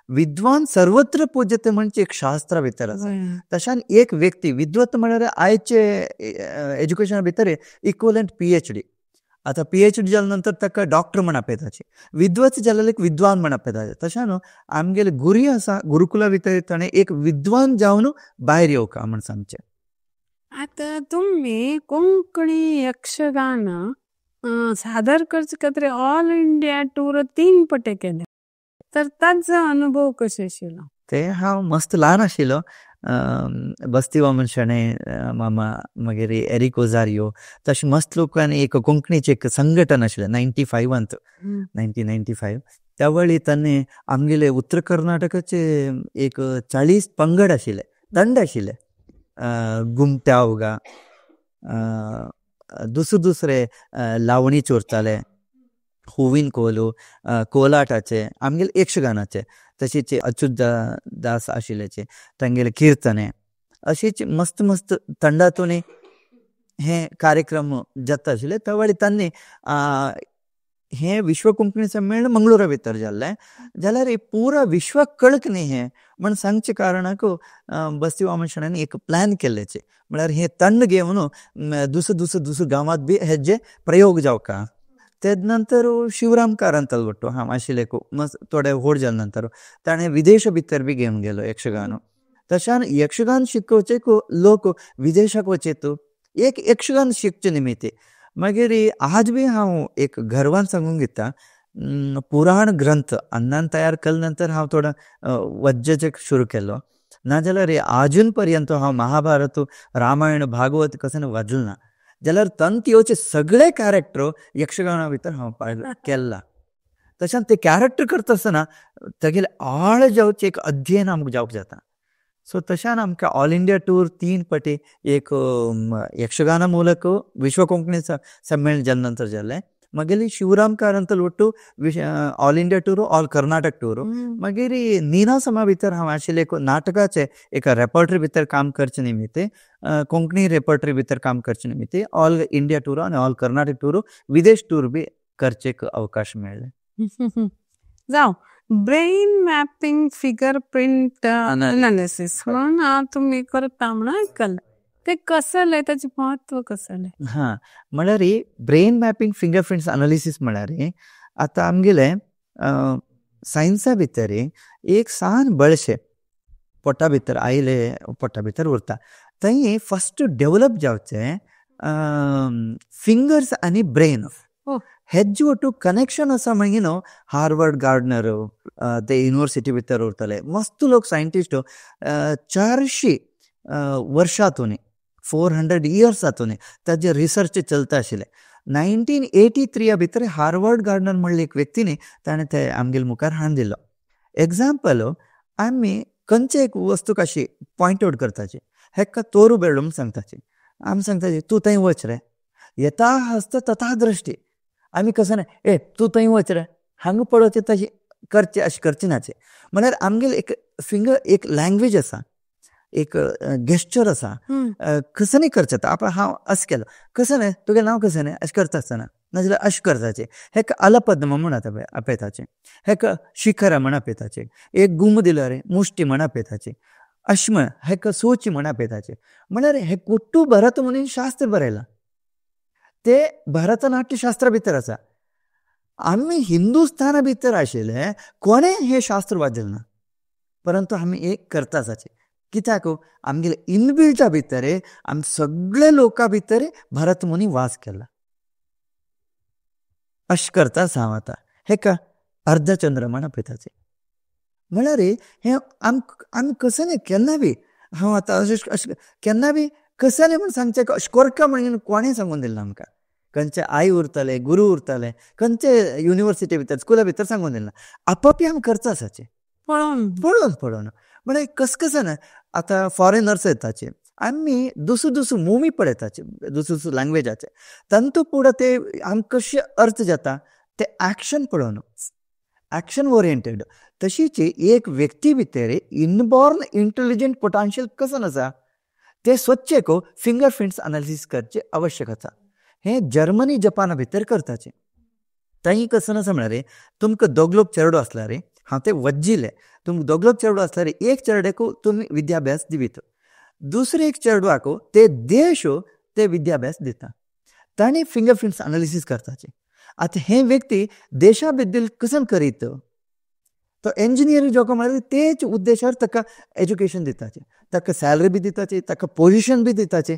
विद्वान सर्वत्र पूज्यते म्हणजे एक शास्त्रा भितर आसा. तशान एक व्यक्ती विद्वत म्हळ्यार आयचे एज्युकेशना भितर इक्वलंट PhD. आतां PhD जाल्या नंतर ताका डॉक्टर म्हण आपयताचे, विद्वत जाल्यार एक विद्वान म्हण आपयताचे. तशें न्हू आमगेले गुरी आसा गुरुकुला भितर ताणें एक विद्वान जावन भायर येवका म्हण सांगचे. आता तुम्ही कोंकणी यक्षगान सादर करचे खातीर ऑल इंडिया टूर 3 पटे केले, तर ताचो अनुभव कशें आशिल्लो? ते हांव मस्त ल्हान आशिल्लो, बस्ती वामन शेणे मामा मागीर एरिक ओझारियो तशें मस्त लोकांनी एक कोंकणीचें एक संघटन आशिल्लें 1995. त्या वेळी तांणी आमगेले उत्तर कर्नाटकाचे एक 40 पंगड आशिल्ले, दंड आशिल्ले, घुमट्या उगा दुसरे लावणी चोरताले, हुवीन कोलू, कोलाटाचे, आमगेले यक्षगानाचे, तशेंच अच्युत दास आशिल्लेचे, तांगेले किर्तने, अशीच मस्त मस्त तंडातून हे कार्यक्रम जाता आशिल्ले. त्या वेळी तांणी हे विश्व कोंकणी संमेलन मंगळुरा भितर जाल्लें, जाल्यार पुरा विश्वाक कळक न्ही हें म्हण सांगचे कारणाक बस्ती वामन शेणांनी एक प्लॅन केल्लेचे, म्हळ्यार हे तंड घेवन दुसऱ्या गांवांत बी हेजे प्रयोग जावका. ते नंतर शिवराम कारंतल भट्टो हांव आशिल्ले मस्त थोडे व्हड जाले नंतर ताणें विदेश भितर बी घेवन गेलो यक्षगान. तशान यक्षगान शिकोवचे लोक विदेशाक वचेत एक यक्षगान शिकचे निमित्त. मागीर आज बी हांव एक गर्वान सांगूंक घेता, पुराण ग्रंथ अन्नान तयार केले नंतर हांव थोडा वज्जेचे सुरू केलो, नाजाल्यार आजून पर्यंत हांव महाभारत, रामायण, भागवत कसं वाजलो ना. जाल्यार तंत येवचे सगळे कॅरेक्टर यक्षगाना भितर हांव केला. तशें ते कॅरेक्टर करता आसतना तेगेले आळ जावचे एक अध्ययन आमकां जावंक जाता. सो तशान आमकां ऑल इंडिया टूर 3 पटी एक यक्षगाना मूलक विश्व कोंकणी संमेलन जाले नंतर जालें. मागीर शिवराम कारंतल ಒಟ್ಟು all India tour, all Karnataka tour. मागीर निनासमा भितर हांव आशिल्ले नाटकाचे एक रेपर्टरी भितर काम करचे निमित्त, कोंकणी रेपर्टरी भितर काम करचे निमित्त ऑल इंडिया टूर आनी ऑल कर्नाटक टूर, विदेश टूर बी करचे अवकाश मेळ्ळे. जावं brain mapping figure print analysis म्हणून तुम्ही करता म्हणून ऐकलं, ते कसले त्याचे महत्व कसले? हां, म्हळ्यार brain mapping finger prints analysis म्हळ्यार आतां आमगेले सायन्सा भितर एक सान बळशे पोटा भितर आयले, पोटा भितर उरता, थंय फस्ट डेवलप जावचे फिंगर्स आनी ब्रेन. हेजे ಒಟ್ಟು कनेक्शन आसा मागीर न्हू. हार्वर्ड गार्डनर ते युनिवर्सिटी भितर उरतले मस्त लोक सायंटिस्ट 400 वर्षांतून 400 इयर्स जातून ताजे रिसर्च चलता आशिल्ले. 1983 भितर हार्वर्ड गार्डनर म्हणले एक व्यक्तीने ताणें ते आमगेले मुखार हाडून दिलो. एग्जाम्पल आमी खंयचे एक वस्तू कशी पॉयंट आउट करताची, हेका तोरू बेळो म्हूण सांगताची. आमी सांगताची तूं थंय वच रे, यथा हस्त तथा दृश्टी. आमी कसं ना तूं थंय वच रे, हांगा पळोवचें तशें करचें अशें करचें नाचें. म्हळ्यार आमगेले एक फिंगर एक लँग्वेज आसा, एक गेस्चर आसा, कसं नाही करचें. आपण हांव अशें केलो, कसं न्ही तुगे नांव कसं न्ही अशें करता आसतना, नाजाल्यार अशें करताचें. हेका अलपद्म म्हण आपयताचें, हेका शिखर म्हण आपयताचें, एक गुम दिलो रे मुश्टी म्हण आपयताचें, अश्म हेका सोची म्हण आपयताचें. म्हळ्यार हे कुट्टू भरत म्हणून शास्त्र बरयलां, ते भरतनाट्य शास्त्रा भितर आसा. आमी हिंदुस्थाना भितर आशिल्ले कोणें हें शास्त्र वाजलें ना, परंतु आमी एक करताचे कित्याक आमगेले इनबिल्टा भितर आमी सगळे लोकां भितर भरत मुनी वास केला. अशें करता हांव आतां हेका अर्धचंद्रमण आपयताचे म्हळ्यार हें आमी कसले केन्ना बी हांव आतां अशें केन्ना बी कसले म्हण सांगचें अशें करता म्हणून कोणें सांगून दिलें आमकां. खंयचे आई उरताले, गुरू उरताले, खंयचे युनिवर्सिटी भितर स्कुला भितर सांगून दिलें ना. आपोआप आमी करता आसाचे पळोवन म्हणजे कसकसन आतां फॉरेनर्स येताचे आमी दुसरो मुवी पळयताचे दुसरो लँग्वेजाचे तांतू पुढे ते आमकां कशें अर्थ जाता ते एक्शन पळोवन एक्शन ओरिएंटेड. तशीच एक व्यक्ती भितर इनबॉर्न इंटेलिजंट पोटेन्शियल कसं आसा ते स्वच्छ फिंगर प्रिंट्स एनालिसीस करचे आवश्यक आसा. हें जर्मनी जपाना भितर करताचें. थंय कसं आसा म्हळ्यार तुमकां दोगलोक चेडो आसला रे हांव ते वज्जिले तुमकां दोगलोक चेडो आसल्यार एक चेडवाक तुमी विद्याभ्यास दिवीत दुसरे एक चेडवाक ते देश ते विद्याभ्यास दिता. ताणें फिंगर प्रिंट्स एनालिसीस करताचें. आतां हे व्यक्ती देशा बद्दल कसं करीत तो इंजिनियर जो म्हळ्यार तेच उद्देशार ताका एज्युकेशन दिताचें ताका सॅलरी बी दिताची ताका पोजिशन बी दिताचें.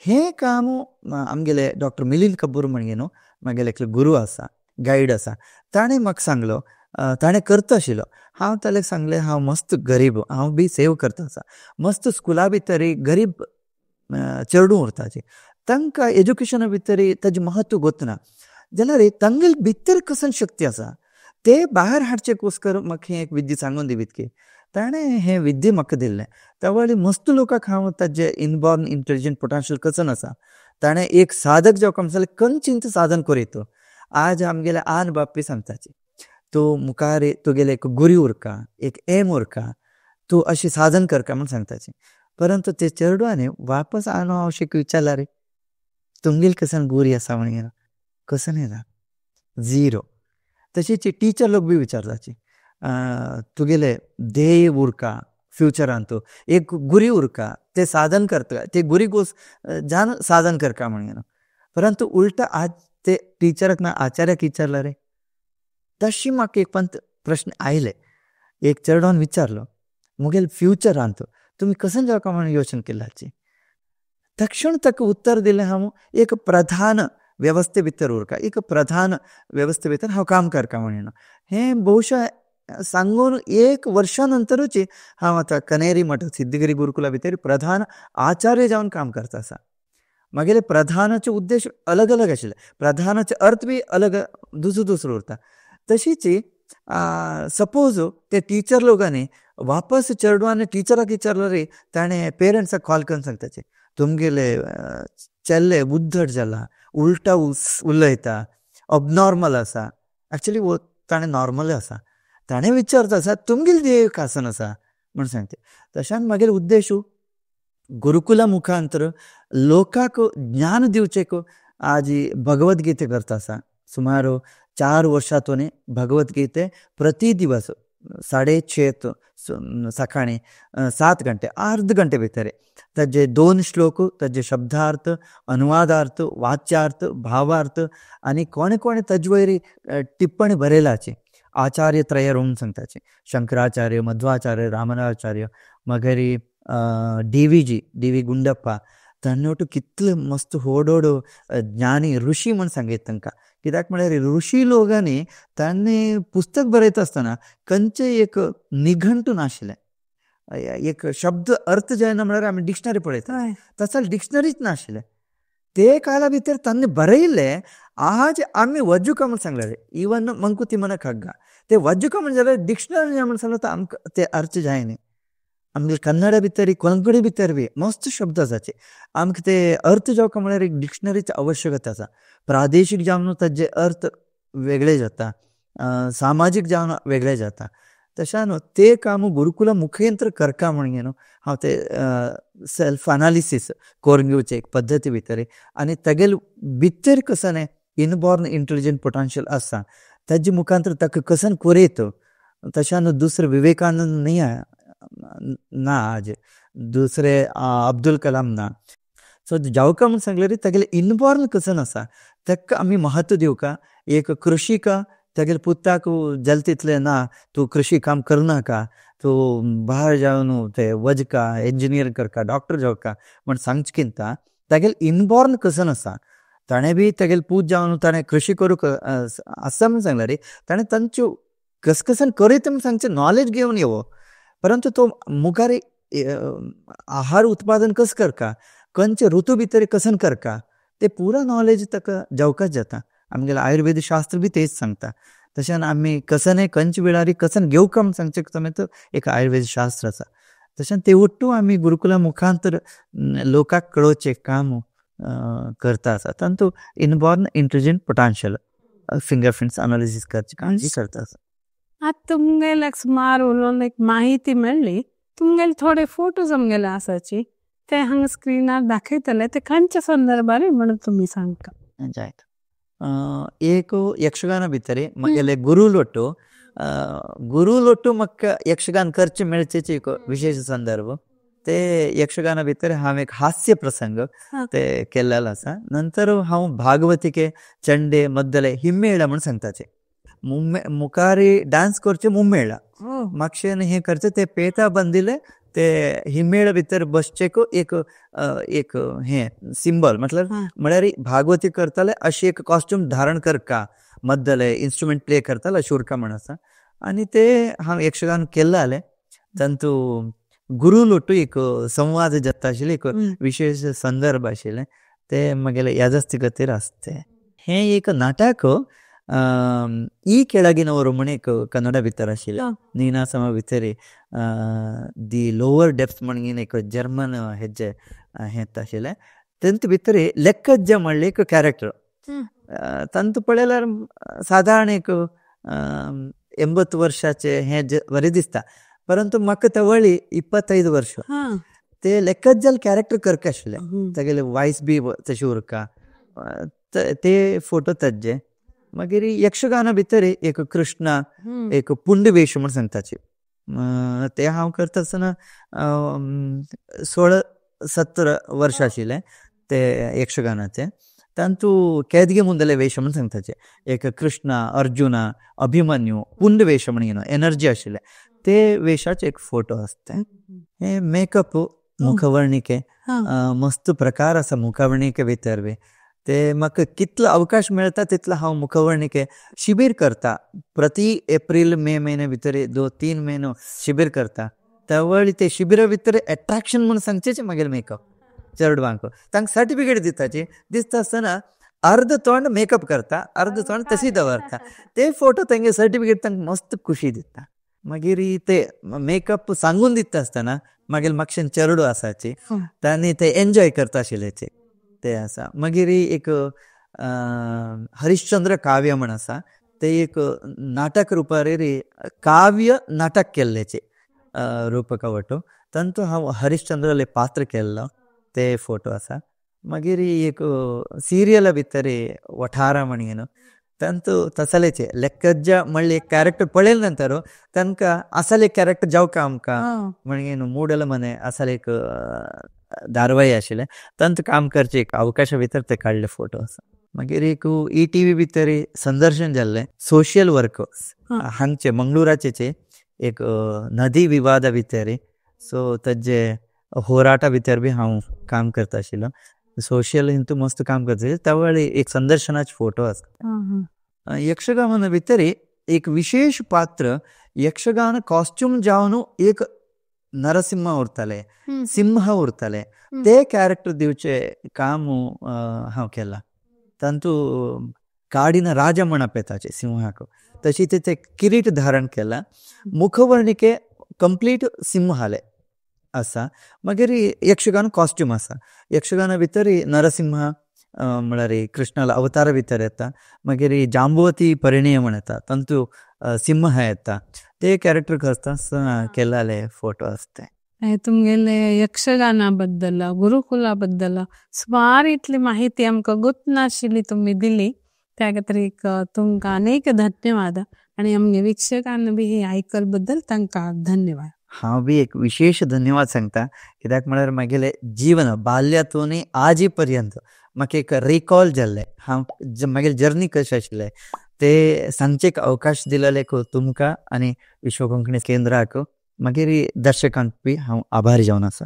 हें काम आमगेले डॉक्टर मिलिंद कपूर म्हणगे न्हू म्हगेले एकलो गुरू आसा गायड आसा ताणें म्हाका सांगलो ताणें करता आशिल्लो. हांव ताका सांगलें हांव मस्त गरीब हांव बी सेव करता आसा मस्त स्कुला भितर गरीब चेडूं उरताचे तांकां एज्युकेशना भितर ताजें म्हत्व गोतना जाल्यार तांगेल भितर कसं शक्ती आसा ते भायर हाडचे कोसकर म्हाका हें एक विद्या सांगून दिवीत की ताणें हें विद्या म्हाका दिल्लें. त्या वेळी मस्त लोकांक हांव ताजें इनबॉर्न इंटेलिजंट पोटेन्शियल कसं आसा ताणें एक साधक जावपाक म्हणल्यार खंयचींच साधन करीत. आज आमगेले आन बापूय सांगताचे तूं मुखार तुगेले एक गुरी उरका एक एम उरका तूं अशें साधन करका म्हूण सांगताचें. परंतु ते चेडवांनी वापस हांव अशें विचारल्यार तुमगेल कसन गुरी आसा म्हणून कसं येना झिरो. तशीच टिचर लोक बी विचारताचे तुगेले ध्येय उरका फ्युचरान तूं एक गुरी उरका ते साधन करता ते गुरी गोस जान साधन करता म्हणून. परंतु उलटा आज ते टिचराक ना आचार्याक विचारल्यार तशी म्हाका एक पंत प्रश्न आयले. एक चेडवान विचारलो मुगेल फ्युचरांत तुमी कसं जावका म्हणून योचना केल्लाची. तक्षण ताका उत्तर दिलें हांव एक प्रधान वेवस्थे भितर उरका एक प्रधान वेवस्थे भितर हांव काम करता म्हणून. हें भोवशा सांगून एक वर्षा नंतरूच हांव आतां कनेरी मठ सिद्धगिरी गुरुकुला भितर प्रधान आचार्य जावन काम करता आसा. मागेले प्रधानाचे उद्देश अलग अलग आशिल्ले प्रधानाचे अर्थ बी अलग दुसरो उरता. तशीच सपोज ते टिचर लोकांनी वापस चेडवांनी टिचराक विचारल्यार ताणें पेरंट्साक कॉल करून सांगताचे तुमगेले चेल्ले उद्धट जाला उलटा उलयता अबनॉर्मल आसा. एक्चुली ताणें नॉर्मल आसा ताणें विचारता आसा तुमगेले ध्येय कासन आसा म्हूण सांगता. तशान मागीर उद्देश गुरुकुला मुखांतर लोकांक ज्ञान दिवचेक आज भगवद्गीते करता आसा. सुमार 4 वर्षांतून भगवद्गीते प्रति दिवस 6:30 सकाळी 7 घंटे अर्ध घंटे भितर ताजे 2 श्लोक ताजे शब्दार्थ अनुवादार्थ वाच्यार्थ भावार्थ आनी कोणे कोणे ताजे वयर टिप्पणी बरयलाची आचार्य त्रय म्हणून सांगताचे शंकराचार्य मध्वाचार्य रामानुजाचार्य मागीर डी.व्ही. गुंडप्पा तांणी कितले मस्त व्हड ज्ञानी ऋषी म्हूण सांगीत तांकां. कित्याक म्हळ्यार ऋषी लोकांनी तांणी पुस्तक बरयता आसतना खंयचें एक निघंट नाशिल्लें एक शब्द अर्थ जायना म्हळ्यार आमी डिक्शनरी पळयता तसो डिक्शनरीच नाशिल्लें. ते काळा भितर तांणी बरयल्लें आज आमी वज्जुका म्हूण सांगलें इवन मंकुती मना खग्गा ते वज्जुका म्हणजे जाल्यार डिक्शनरी म्हूण सांगलें तर आमकां ते अर्थ जायना. आमगे कन्नडा भितर कोंकणी भितर बी मस्त शब्द आसाचे आमकां ते अर्थ जावपाक म्हळ्यार एक डिक्शनरीची आवश्यकता आसा. प्रादेशीक जावन ताजे अर्थ वेगळे जाता सामाजीक जावन वेगळे जाता. तशान ते काम गुरुकुला मुखेंत्र करता म्हणून हांव ते सेल्फ एनालिसीस करून घेवचे एक पद्दती भितर आनी तेगेल भितर कसं इनबॉर्न इंटेलिजंट पोटेन्शियल आसा ताजे मुखांतर ताका कसं कोरयत. तशान दुसरे विवेकानंद न्ही ना आज दुसरे अब्दुल कलाम ना. सो जावका म्हूण सांगल्यार तेगेले इनबॉर्न कसं आसा ताका आमी महत्व दिवका. एक कृषिका तेगेले पुताक जल तितलें ना तूं कृशी काम करनाका तूं भायर जावन ते वजका इंजिनियर करका डॉक्टर जावका म्हण सांगचेकिंत तागेल इनबॉर्न कसन आसा. ताणें बी तागेल पूज जावन ताणें कृशी करूंक आसा म्हूण सांगला रे. ताणें तांच्यो कसकसन करीत म्हूण सांगचें नॉलेज घेवन येवो. परंतु तो मुखार आहार उत्पादन कसं करका, खंयचे ऋतू भितर कसन करका, ते पुरा नॉलेज ताका जावकाच जाता. आमगेलें आयुर्वेद शास्त्र बी तेच सांगता. तशें आमी कसन खंयचे वेळार कसन घेवका म्हूण सांगचे समेत एक आयुर्वेद शास्त्र आसा. तशें ते वट्टू आमी गुरुकुला मुखांतर लोकांक कळोवचें काम करता आसा. तातूंत inborn intelligent potential fingerprints analysis करची काळजी करता आसा. आता तुमगेले सुमार उलोवन एक माहिती मेळ्ळी. तुमगेले थोडे फोटोज आमगेले आसाचे ते हांगा स्क्रिनार दाखयतले ते खंयच्या संदर्भार म्हणून तुमी सांगता. जायत एक यक्षगाना भितर म्हगेले गुरु लोटू म्हाका यक्षगान करचे मेळचेचे एक विशेष संदर्भ. ते यक्षगाना भितर हांव एक हास्य प्रसंग ते केल्लेलो आसा. नंतर हांव भागवतिके चंडे मद्दले हिम्मेळा म्हूण सांगताचे. मुखारी डान्स करचे मुम्मेळा म्हापशेन हें करचें ते पेता बंदिले ते हिम्मेळा भितर बसचेक एक एक हें सिंबल म्हळ्यार भागवती करताले अशी एक कॉस्ट्यूम धारण करका मद्दले इन्स्ट्रुमेंट प्ले करताले अशी उरका म्हण आसा. आनी ते हांव यक्षगान केल्ले जालें. तांतू गुरु लोटू एक संवाद जाता आशिल्ले एक विशेष संदर्भ आशिल्ले ते म्हगेले यादस्ती खातीर आसते. हें एक नाटक ಈ ಕೆಳಗಿನವರು म्हण एक कन्नडा भितर आशिल्ले. निनासमा भितर दी लोवर डेप्थ म्हणून एक जर्मन हेजे हें आशिल्लें. तेंत भितर लेक्कज्ज म्हणले एक कॅरेक्टर. तांतू पळयल्यार सादारण एक 80 वर्षाचे हें बरें दिसता. परंतु म्हाका ते वळी 25 वर्सां ते लेक्कज्जल कॅरेक्टर करका आशिल्ले. तागेले वॉयस बी तशी उरका. ते फोटो ताजे. मागीर यक्षगाना भितर एक कृष्णा एक पुंडवेश म्हूण सांगताचे. ते हांव करता आसतना 16-17 वर्सां आशिल्ले ते यक्षगानाचे. तांतू केदगे मुंदले वेश म्हूण सांगताचे. एक कृष्णा अर्जुना अभिमन्यू पुंडवेश म्हणून एनर्जी आशिल्ले ते वेशाचे एक फोटो आसता. हे मेकअप मुखवर्णिके मस्त प्रकार आसा मुखवर्णिके भितर बी. ते म्हाका कितलो अवकाश मेळटा तितलो हांव मुखवर्णिके शिबीर करता. प्रति एप्रील मे म्हयने भितर 2-3 म्हयनो शिबीर करता. त्या वेळी ते शिबिरा भितर एट्रॅक्शन म्हूण सांगचेचे मागीर मेकअप चेडवांक तांकां सर्टिफिकेट दिताची. दिसता आसतना अर्ध तोंड मेकअप करता अर्ध तोंड तशी दवरता. ते फोटो तांगे सर्टिफिकेट तांकां मस्त खुशी दिता. मागीर ते मेकअप सांगून दिता आसतना मागीर म्हापशेन चेडो आसाची तांणी ते एन्जॉय करता आशिल्लेचे ते आसा. मागीर एक हरिश्चंद्र काव्य म्हण आसा. ते एक नाटक रुपार काव्य नाटक केल्लेचे रूपका वटो. तांतू हांव हरिश्चंद्रले पात्र केल्लो ते फोटो आसा. मागीर एक सिरियला भितर वठारा म्हणून तांतू तसलेचे लेक्कज्ज म्हणले एक कॅरेक्टर पळयले नंतर तांकां असले कॅरेक्टर जावका आमकां म्हणून मूडल मने असले एक धारवाही आशिल्ले तांत काम करचे एक अवकाशा भितर ते काडले फोटो आसा. मागीर एक ETV भितर संदर्शन जाल्लें सोशियल वर्क हांगचे मंगळुराचे एक नदी विवादा भितर. सो ताजे होराटा भितर बी हांव काम करता आशिल्लो. सोशियल हितू मस्त काम करता. त्या वेळी एक संदर्शनाचे फोटो आसता. यक्षगाना भितर एक विशेष पात्र यक्षगान कॉस्ट्यूम जावन एक नरसिंह उरताले सिंह उरताले ते कॅरेक्टर दिवचे काम हांव केला. तांतू काडिन राजा म्हण आपयताचे सिंहाक तशी ते किरीट धारण केला. मुखवर्णिके कंप्लीट सिंहाले आसा. मागीर यक्षगान कॉस्ट्यूम आसा. यक्षगाना भितर नरसिंह म्हळ्यार कृष्णाला अवतारा भितर येता. मागीर जांबुवती परिणय म्हण येता तांतू सिंह येता. ते कॅरेक्टर करता केल्ले फोटो आसता. तुमगेले यक्षगाना बद्दल गुरुकुला बद्दल सुमार इतली माहिती आमकां गोतनाशिल्ली तुमी दिली. त्या खातीर तुमकां अनेक धन्यवाद. आणि आमगे वीक्षकांना बी हे आयकल बद्दल तांकां धन्यवाद. हांव बी एक विशेष धन्यवाद सांगता. कित्याक म्हळ्यार म्हागेले जीवन बाल्यातून आजी पर्यंत म्हाका एक रिकॉल जाल्ले हांव म्हागेले जर्नी कशें आशिल्ले ते सांगचेक अवकाश दिलेले तुमकां आनी विश्व कोंकणी केंद्राक मागीर दर्शकांक बी हांव आभारी जावन आसा.